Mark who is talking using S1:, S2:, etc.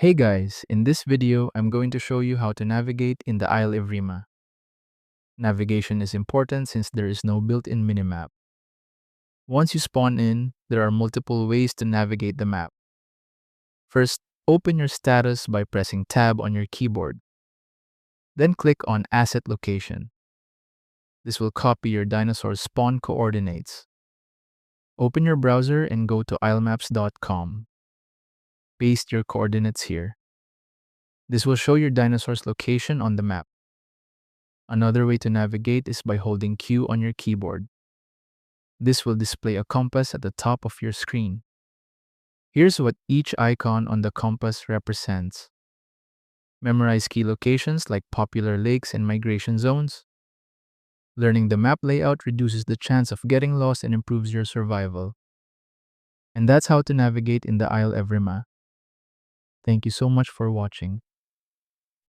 S1: Hey guys, in this video, I'm going to show you how to navigate in the Isle Evrima. Navigation is important since there is no built-in minimap. Once you spawn in, there are multiple ways to navigate the map. First, open your status by pressing Tab on your keyboard. Then click on Asset Location. This will copy your dinosaur's spawn coordinates. Open your browser and go to ilemaps.com. Paste your coordinates here. This will show your dinosaur's location on the map. Another way to navigate is by holding Q on your keyboard. This will display a compass at the top of your screen. Here's what each icon on the compass represents. Memorize key locations like popular lakes and migration zones. Learning the map layout reduces the chance of getting lost and improves your survival. And that's how to navigate in the Isle Evrima. Thank you so much for watching.